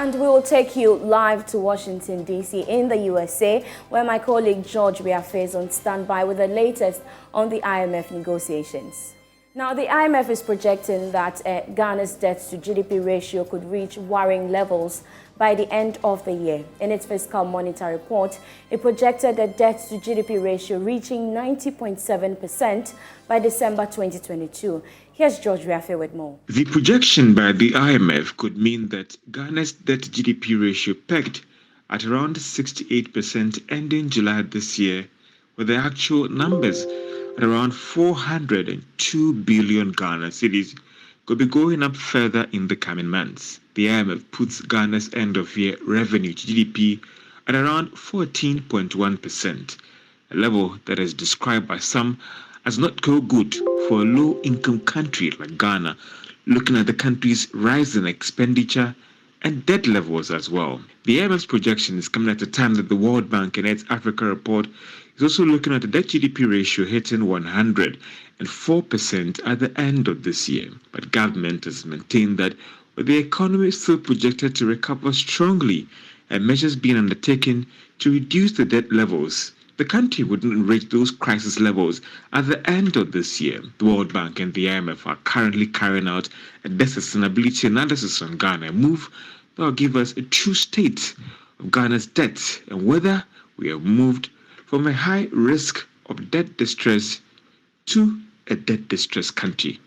And we will take you live to Washington, D.C. in the USA, where my colleague George Biafre is on standby with the latest on the IMF negotiations. Now, the IMF is projecting that Ghana's debt-to-GDP ratio could reach worrying levels by the end of the year. In its fiscal monitor report, it projected the debt-to-GDP ratio reaching 90.7% by December 2022. Here's George Biafre with more. The projection by the IMF could mean that Ghana's debt-to-GDP ratio peaked at around 68% ending July this year, with the actual numbers at around 402 billion Ghana cedis could be going up further in the coming months. The IMF puts Ghana's end-of-year revenue to GDP at around 14.1%, a level that is described by some as not so good for a low-income country like Ghana, looking at the country's rising expenditure and debt levels as well. The IMF's projection is coming at a time that the World Bank in its Africa report is also looking at the debt-GDP ratio hitting 104% at the end of this year. But government has maintained that with the economy still projected to recover strongly and measures being undertaken to reduce the debt levels, the country wouldn't reach those crisis levels at the end of this year. The World Bank and the IMF are currently carrying out a debt sustainability analysis on Ghana, a move that will give us a true state of Ghana's debt and whether we have moved from a high risk of debt distress to a debt distressed country.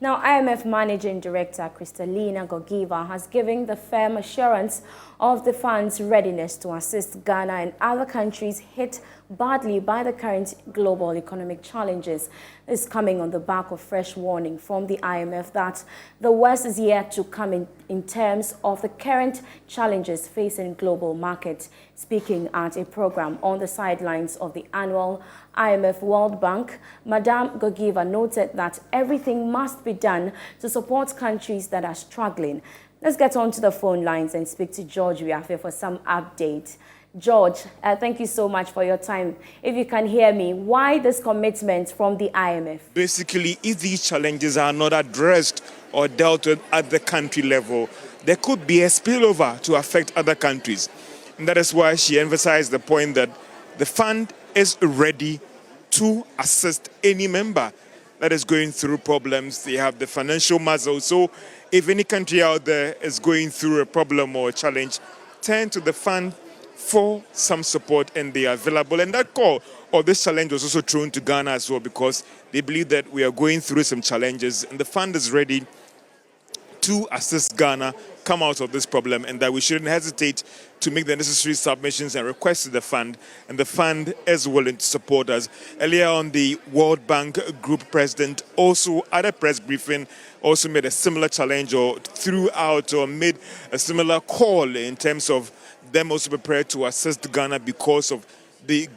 Now, IMF Managing Director Kristalina Georgieva has given the firm assurance of the fund's readiness to assist Ghana and other countries hit badly by the current global economic challenges. This is coming on the back of fresh warning from the IMF that the worst is yet to come in terms of the current challenges facing global markets. Speaking at a program on the sidelines of the annual IMF World Bank, Madame Georgieva noted that everything must be done to support countries that are struggling. Let's get on to the phone lines and speak to George Biafre for some update. George, thank you so much for your time. If you can hear me, why this commitment from the IMF? Basically, if these challenges are not addressed or dealt with at the country level, there could be a spillover to affect other countries. And that is why she emphasized the point that the fund is ready to assist any member that is going through problems. They have the financial muscle. So if any country out there is going through a problem or a challenge, turn to the fund for some support, and they are available. And that call or this challenge was also thrown to Ghana as well, because they believe that we are going through some challenges and the fund is ready to assist Ghana come out of this problem, and that we shouldn't hesitate to make the necessary submissions and requests to the fund, and the fund is willing to support us. Earlier on, the World Bank Group President also at a press briefing also made a similar challenge or threw out or made a similar call in terms of them also prepared to assist Ghana because of the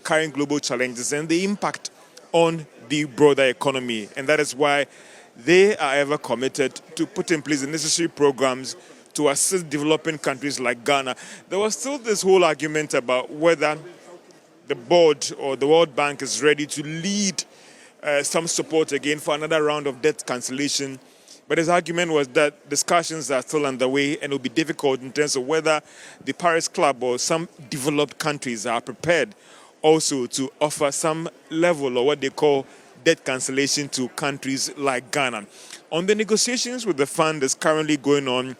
current global challenges and the impact on the broader economy. And that is why they are ever committed to put in place the necessary programs to assist developing countries like Ghana. There was still this whole argument about whether the board or the World Bank is ready to lead some support again for another round of debt cancellation. But his argument was that discussions are still underway and it will be difficult in terms of whether the Paris Club or some developed countries are prepared also to offer some level or what they call debt cancellation to countries like Ghana. On the negotiations with the fund is currently going on,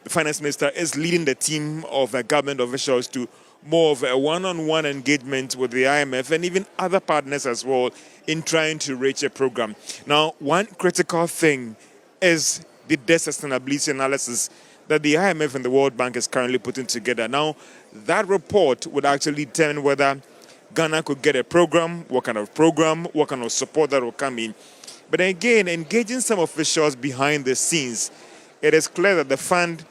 the finance minister is leading the team of government officials to more of a one-on-one engagement with the IMF and even other partners as well in trying to reach a program. Now, one critical thing is the debt sustainability analysis that the IMF and the World Bank is currently putting together. Now, that report would actually determine whether Ghana could get a program, what kind of support that will come in. But again, engaging some officials behind the scenes, it is clear that the fund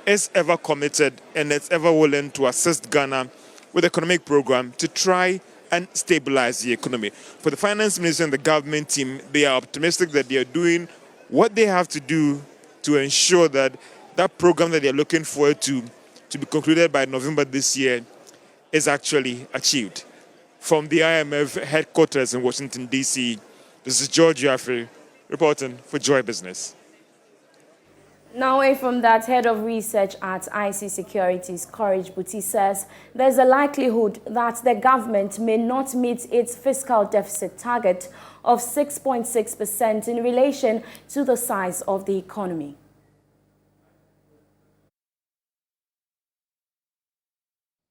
is ever committed and it's ever willing to assist Ghana with economic program to try and stabilize the economy. For the finance minister and the government team, they are optimistic that they are doing what they have to do to ensure that that program that they are looking forward to be concluded by November this year is actually achieved. From the IMF headquarters in Washington, D.C., this is George Biafre reporting for Joy Business. Now, away from that, head of research at IC Securities, Courage Buti, says there's a likelihood that the government may not meet its fiscal deficit target of 6.6% in relation to the size of the economy.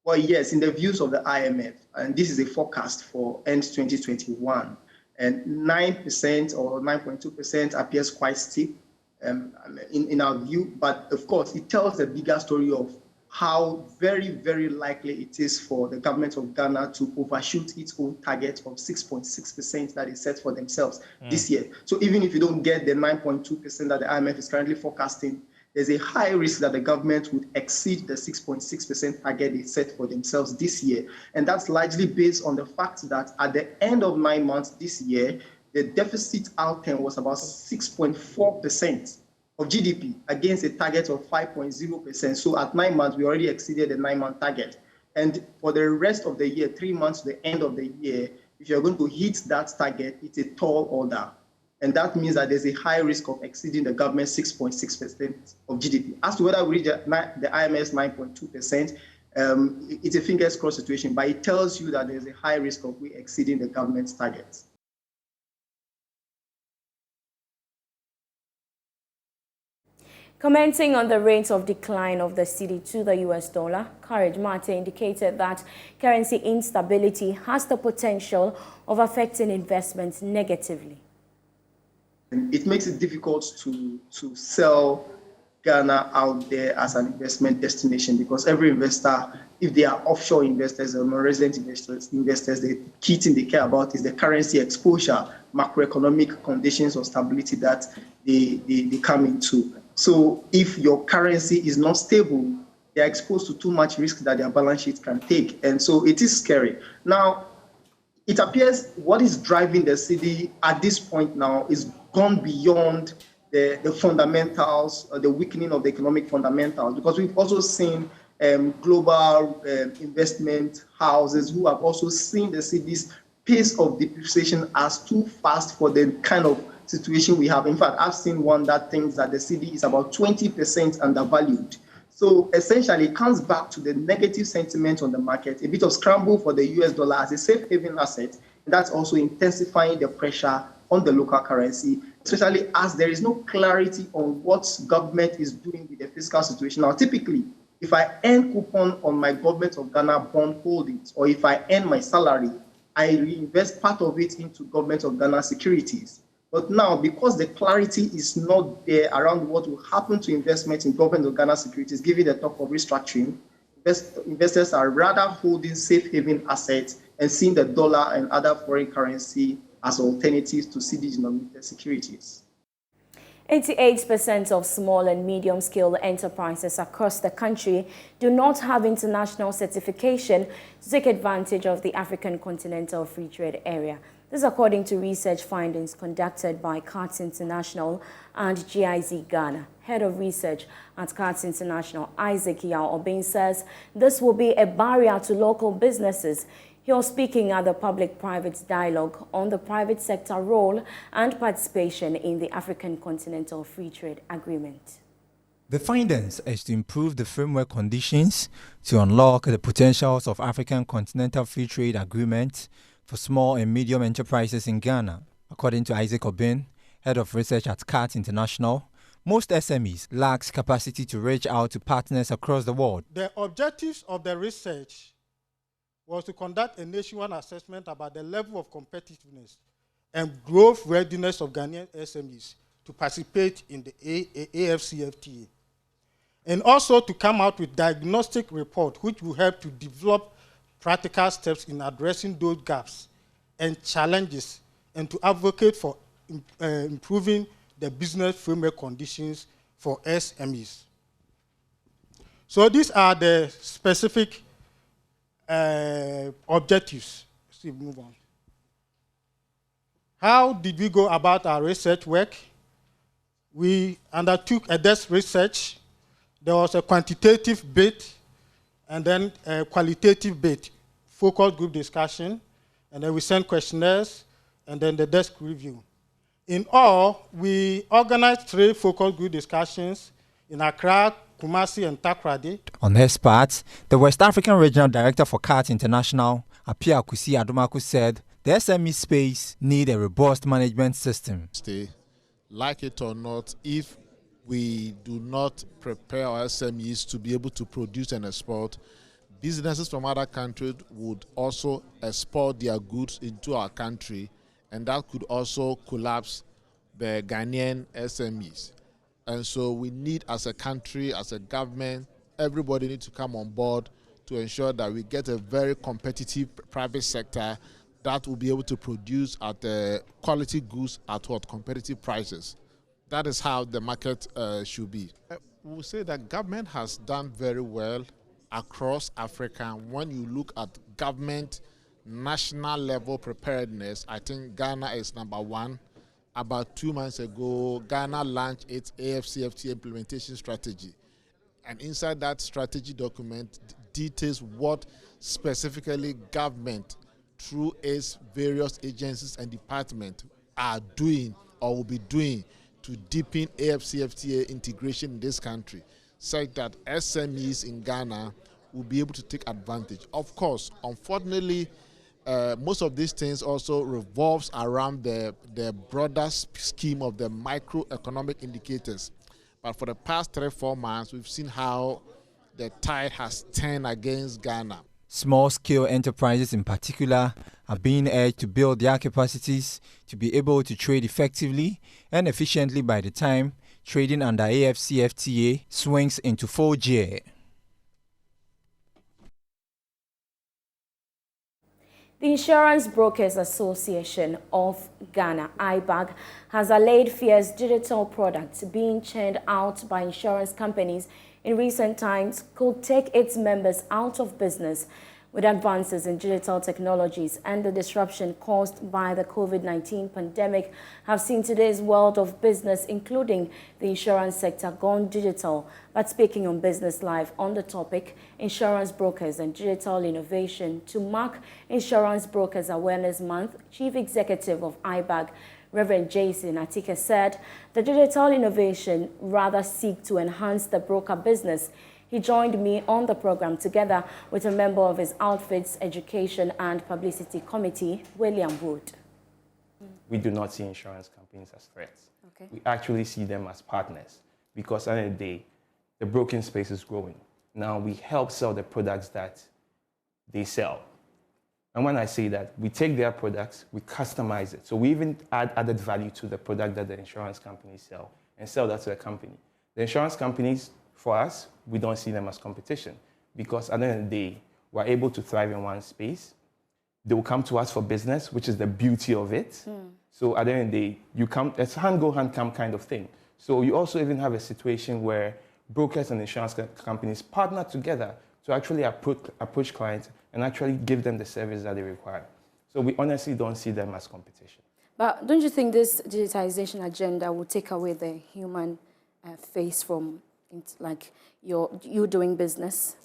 Well, yes, in the views of the IMF, and this is a forecast for end 2021, and 9% or 9.2% appears quite steep in our view, but of course, it tells a bigger story of how very, very likely it is for the government of Ghana to overshoot its own target of 6.6% that is set for themselves this year. So even if you don't get the 9.2% that the IMF is currently forecasting, there's a high risk that the government would exceed the 6.6% target they set for themselves this year. And that's largely based on the fact that at the end of 9 months this year, the deficit outturn was about 6.4% of GDP against a target of 5.0%. So at 9 months, we already exceeded the 9-month target. And for the rest of the year, 3 months to the end of the year, if you're going to hit that target, it's a tall order. And that means that there's a high risk of exceeding the government's 6.6% of GDP. As to whether we reach the IMF's 9.2%, it's a fingers crossed situation, but it tells you that there's a high risk of we exceeding the government's targets. Commenting on the rate of decline of the cedi to the US dollar, Courage Mate indicated that currency instability has the potential of affecting investments negatively. It makes it difficult to sell Ghana out there as an investment destination because every investor, if they are offshore investors or non-resident investors, the key thing they care about is the currency exposure, macroeconomic conditions or stability that they come into. So if your currency is not stable, they're exposed to too much risk that their balance sheet can take. And so it is scary. Now, it appears what is driving the cedi at this point now is gone beyond the fundamentals, the weakening of the economic fundamentals, because we've also seen global investment houses who have also seen the cedi's pace of depreciation as too fast for the kind of situation we have. In fact, I've seen one that thinks that the cedi is about 20% undervalued. So essentially, it comes back to the negative sentiment on the market, a bit of scramble for the US dollar as a safe haven asset. And that's also intensifying the pressure on the local currency, especially as there is no clarity on what government is doing with the fiscal situation. Now, typically, if I earn coupon on my government of Ghana bond holdings, or if I earn my salary, I reinvest part of it into government of Ghana securities. But now, because the clarity is not there around what will happen to investment in government of Ghana securities, given the talk of restructuring, investors are rather holding safe haven assets and seeing the dollar and other foreign currency as alternatives to cedi-denominated securities. 88% of small and medium-scale enterprises across the country do not have international certification to take advantage of the African Continental Free Trade Area. This is according to research findings conducted by CARTS International and GIZ Ghana. Head of research at CARTS International, Isaac Yao Obin, says this will be a barrier to local businesses. He was speaking at the public-private dialogue on the private sector role and participation in the African Continental Free Trade Agreement. The findings is to improve the framework conditions to unlock the potentials of African Continental Free Trade Agreement for small and medium enterprises in Ghana. According to Isaac Obin, head of research at CARTS International, most SMEs lack capacity to reach out to partners across the world. The objectives of the research was to conduct a nationwide assessment about the level of competitiveness and growth readiness of Ghanaian SMEs to participate in the AfCFTA, and also to come out with diagnostic report which will help to develop practical steps in addressing those gaps and challenges, and to advocate for improving the business framework conditions for SMEs. So these are the specific objectives. Let's see, move on. How did we go about our research work? We undertook a desk research. There was a quantitative bit and then a qualitative bit, focus group discussion, and then we sent questionnaires, and then the desk review. In all, we organized 3 focus group discussions in Accra, Kumasi, and Takoradi. On his part, the West African Regional Director for CAT International, Apia Kusi Adumaku, said the SME space need a robust management system. Like it or not, if we do not prepare our SMEs to be able to produce and export, businesses from other countries would also export their goods into our country, and that could also collapse the Ghanaian SMEs. And so we need, as a country, as a government, everybody needs to come on board to ensure that we get a very competitive private sector that will be able to produce at quality goods at what competitive prices. That is how the market should be. We will say that government has done very well across Africa. When you look at government national level preparedness, I think Ghana is number one. About 2 months ago, Ghana launched its AfCFTA implementation strategy. And inside that strategy document details what specifically government, through its various agencies and departments, are doing or will be doing to deepen AfCFTA integration in this country, such that SMEs in Ghana will be able to take advantage. Of course, unfortunately, most of these things also revolves around the broader scheme of the microeconomic indicators. But for the past 3-4 months, we've seen how the tide has turned against Ghana. Small-scale enterprises in particular are being urged to build their capacities to be able to trade effectively and efficiently by the time trading under AfCFTA swings into full gear. The Insurance Brokers Association of Ghana, IBAG, has allayed fears digital products being churned out by insurance companies in recent times could take its members out of business. With advances in digital technologies and the disruption caused by the COVID-19 pandemic have seen today's world of business, including the insurance sector, gone digital. But speaking on Business Live on the topic, insurance brokers and digital innovation, to mark Insurance Brokers Awareness Month, Chief Executive of IBAG, Reverend Jason Atike, said the digital innovation rather seek to enhance the broker business. He joined me on the program together with a member of his outfit's Education and Publicity Committee, William Wood. We do not see insurance companies as threats. Okay. We actually see them as partners, because at the end of the day, the broking space is growing. Now we help sell the products that they sell. And when I say that, we take their products, we customize it. So we even add added value to the product that the insurance companies sell and sell that to the company. The insurance companies, for us, we don't see them as competition, because at the end of the day, we're able to thrive in one space. They will come to us for business, which is the beauty of it. So at the end of the day, you come, it's hand-go-hand come kind of thing. So you also even have a situation where brokers and insurance companies partner together to actually approach clients and actually give them the service that they require. So we honestly don't see them as competition. But don't you think this digitization agenda will take away the human face from like you doing business?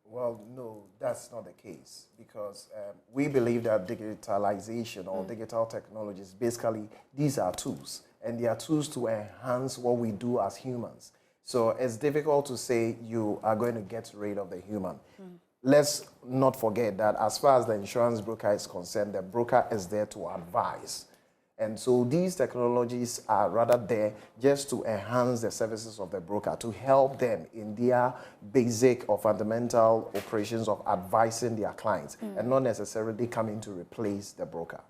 Well, no, that's not the case, because we believe that digitalization or digital technologies, basically, these are tools, and they are tools to enhance what we do as humans. So it's difficult to say you are going to get rid of the human. Let's not forget that as far as the insurance broker is concerned, the broker is there to advise. And so these technologies are rather there just to enhance the services of the broker, to help them in their basic or fundamental operations of advising their clients, and not necessarily coming to replace the broker.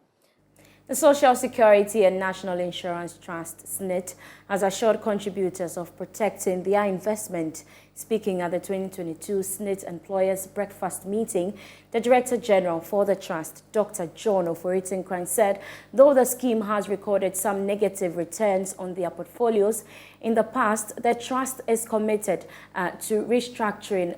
The Social Security and National Insurance Trust, SSNIT, has assured contributors of protecting their investment. Speaking at the 2022 SSNIT Employers Breakfast meeting, the Director General for the Trust, Dr. John Oforitinkrang, said though the scheme has recorded some negative returns on their portfolios in the past, the Trust is committed to restructuring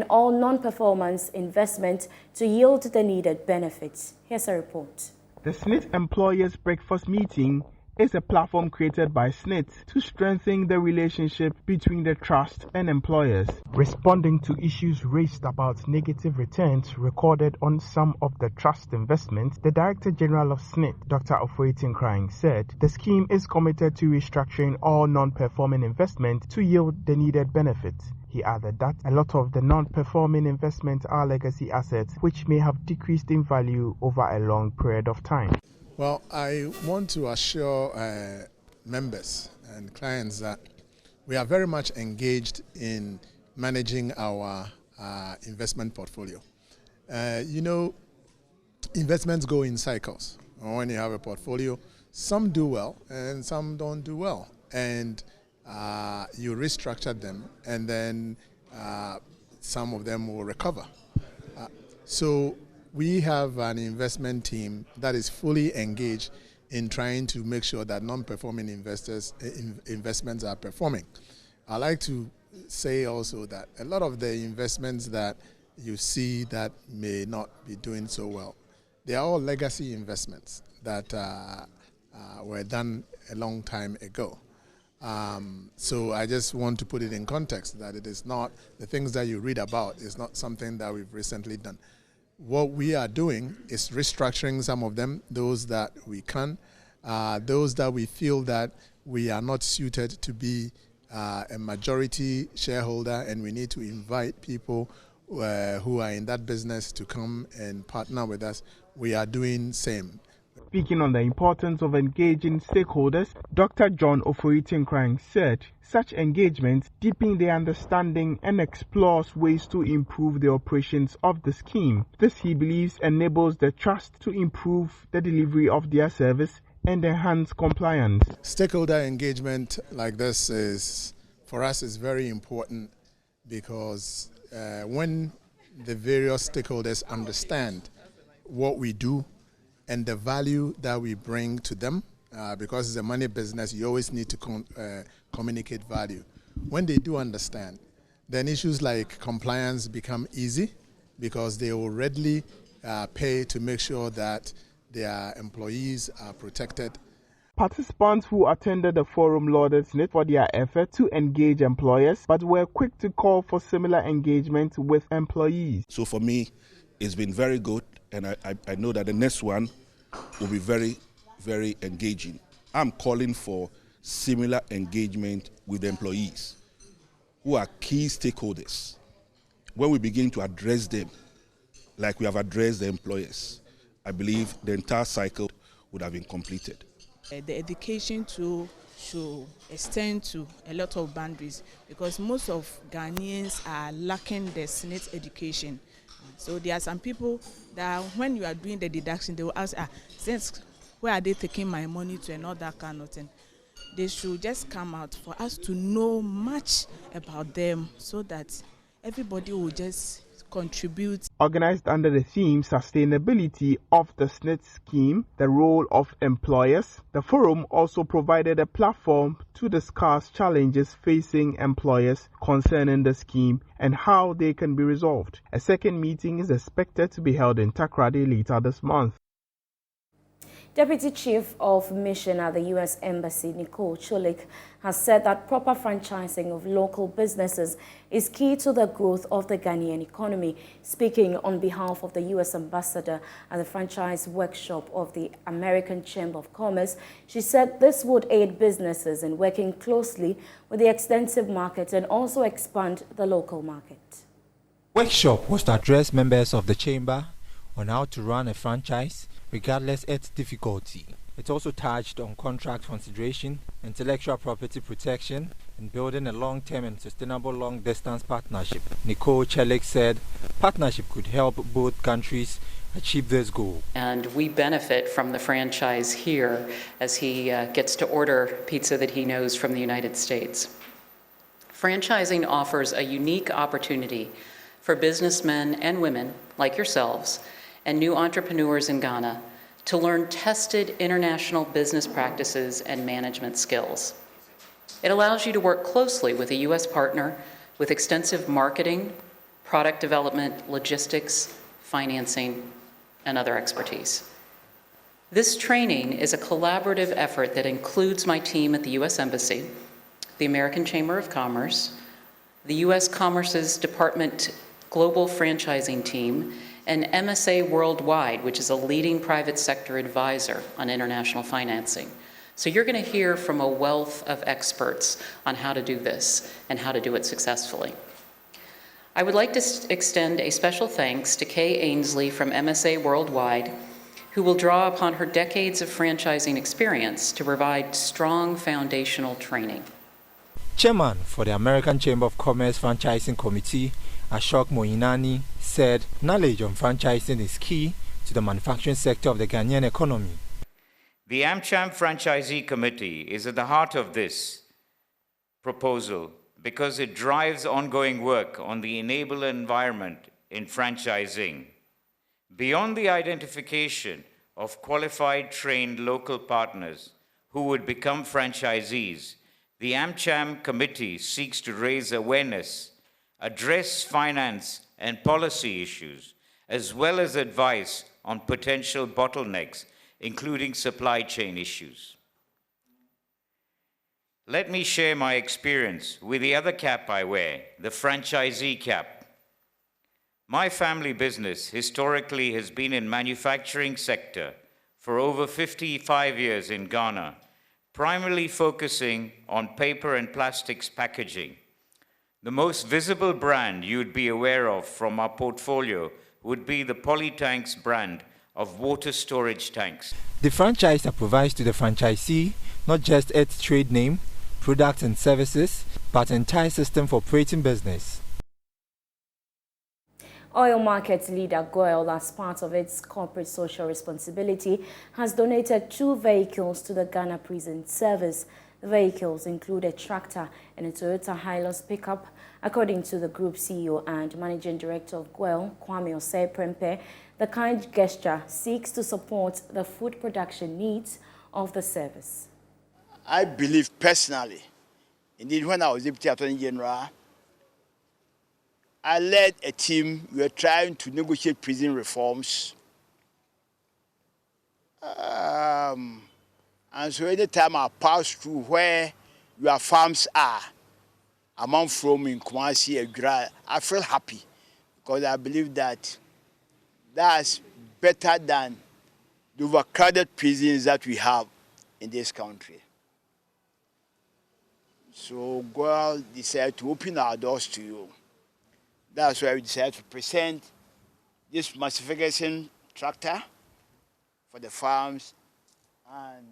all non-performance investment to yield the needed benefits. Here's a report. The SSNIT Employers Breakfast meeting is a platform created by SSNIT to strengthen the relationship between the trust and employers. Responding to issues raised about negative returns recorded on some of the trust investments, the Director General of SSNIT, Dr. Ofoetinkrang, said the scheme is committed to restructuring all non-performing investment to yield the needed benefits. He added that a lot of the non-performing investments are legacy assets which may have decreased in value over a long period of time. Well, I want to assure members and clients that we are very much engaged in managing our investment portfolio. Investments go in cycles. When you have a portfolio, some do well and some don't do well. And you restructure them, and then some of them will recover. So we have an investment team that is fully engaged in trying to make sure that non-performing investments are performing. I like to say also that a lot of the investments that you see that may not be doing so well, they are all legacy investments that were done a long time ago. So I just want to put it in context that it is not, the things that you read about is not something that we've recently done. What we are doing is restructuring some of them, those that we can, those that we feel that we are not suited to be a majority shareholder, and we need to invite people who are in that business to come and partner with us. We are doing same. Speaking on the importance of engaging stakeholders, Dr. John Ofoetinkrang said such engagements deepen their understanding and explores ways to improve the operations of the scheme. This, he believes, enables the trust to improve the delivery of their service and enhance compliance. Stakeholder engagement like this is, for us, is very important because when the various stakeholders understand what we do and the value that we bring to them, because it's a money business, you always need to communicate value. When they do understand, then issues like compliance become easy because they will readily pay to make sure that their employees are protected. Participants who attended the forum lauded SSNIT for their effort to engage employers, but were quick to call for similar engagement with employees. So for me, it's been very good, and I know that the next one will be very, very engaging. I'm calling for similar engagement with the employees, who are key stakeholders. When we begin to address them, like we have addressed the employers, I believe the entire cycle would have been completed. The education tool should extend to a lot of boundaries because most of Ghanaians are lacking the SSNIT education. So there are some people that when you are doing the deduction, they will ask, since where are they taking my money to and all that kind of thing. They should just come out for us to know much about them so that everybody will just contribute. Organized under the theme Sustainability of the SSNIT scheme, the role of employers, the forum also provided a platform to discuss challenges facing employers concerning the scheme and how they can be resolved. A second meeting is expected to be held in Takoradi later this month. Deputy Chief of Mission at the U.S. Embassy, Nicole Chulik, has said that proper franchising of local businesses is key to the growth of the Ghanaian economy. Speaking on behalf of the U.S. Ambassador at the franchise workshop of the American Chamber of Commerce, she said this would aid businesses in working closely with the extensive market and also expand the local market. Workshop was to address members of the Chamber on how to run a franchise regardless its difficulty. It also touched on contract consideration, intellectual property protection, and building a long-term and sustainable long-distance partnership. Nicole Chelik said partnership could help both countries achieve this goal. And we benefit from the franchise here as he gets to order pizza that he knows from the United States. Franchising offers a unique opportunity for businessmen and women like yourselves and new entrepreneurs in Ghana to learn tested international business practices and management skills. It allows you to work closely with a U.S. partner with extensive marketing, product development, logistics, financing, and other expertise. This training is a collaborative effort that includes my team at the U.S. Embassy, the American Chamber of Commerce, the U.S. Commerce's Department Global Franchising Team, and MSA Worldwide, which is a leading private sector advisor on international financing. So you're going to hear from a wealth of experts on how to do this and how to do it successfully. I would like to extend a special thanks to Kay Ainsley from MSA Worldwide, who will draw upon her decades of franchising experience to provide strong foundational training. Chairman for the American Chamber of Commerce Franchising Committee, Ashok Moinani, said knowledge on franchising is key to the manufacturing sector of the Ghanaian economy. The AmCham Franchisee Committee is at the heart of this proposal because it drives ongoing work on the enabler environment in franchising. Beyond the identification of qualified, trained local partners who would become franchisees, the AmCham Committee seeks to raise awareness, address finance and policy issues, as well as advice on potential bottlenecks, including supply chain issues. Let me share my experience with the other cap I wear, the franchisee cap. My family business historically has been in manufacturing sector for over 55 years in Ghana, primarily focusing on paper and plastics packaging. The most visible brand you'd be aware of from our portfolio would be the Polytanks brand of water storage tanks. The franchiser provides to the franchisee not just its trade name, products and services, but an entire system for operating business. Oil markets leader GOIL, as part of its corporate social responsibility, has donated 2 vehicles to the Ghana Prison Service. The vehicles include a tractor and a Toyota Hilux pickup. According to the group CEO and managing director of GOIL, Kwame Osei-Prempeh, the kind gesture seeks to support the food production needs of the service. I believe personally, indeed when I was Deputy Attorney General, I led a team. We were trying to negotiate prison reforms. And so anytime I pass through where your farms are, among from in Kumasi, I feel happy because I believe that that's better than the overcrowded prisons that we have in this country. So GOIL decided to open our doors to you. That's why we decided to present this massification tractor for the farms and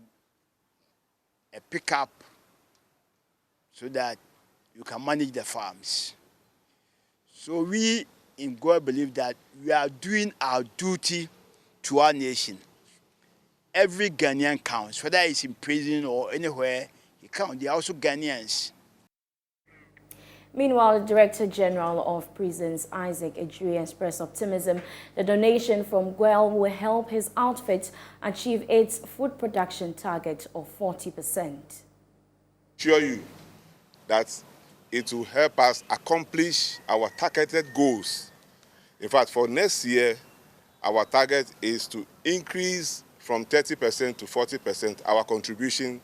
a pickup so that you can manage the farms. So we in GOIL believe that we are doing our duty to our nation. Every Ghanaian counts, whether it's in prison or anywhere, he counts. They are also Ghanaians. Meanwhile, the Director General of Prisons, Isaac Ejuri, expressed optimism the donation from GOIL will help his outfit achieve its food production target of 40%. Assure you that it will help us accomplish our targeted goals. In fact, for next year, our target is to increase from 30% to 40% our contribution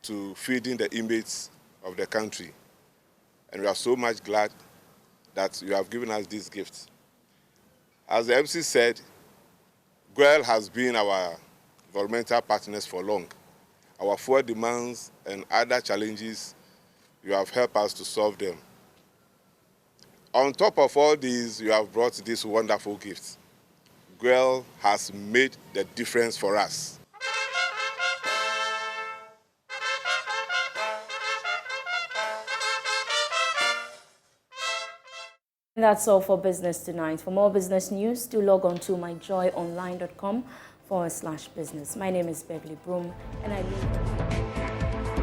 to feeding the inmates of the country. And we are so much glad that you have given us this gift. As the MC said, GOIL has been our environmental partners for long. Our fuel demands and other challenges, you have helped us to solve them. On top of all these, you have brought this wonderful gift. GOIL has made the difference for us. And that's all for Business Tonight. For more business news, do log on to myjoyonline.com/business. My name is Beverly and I leave.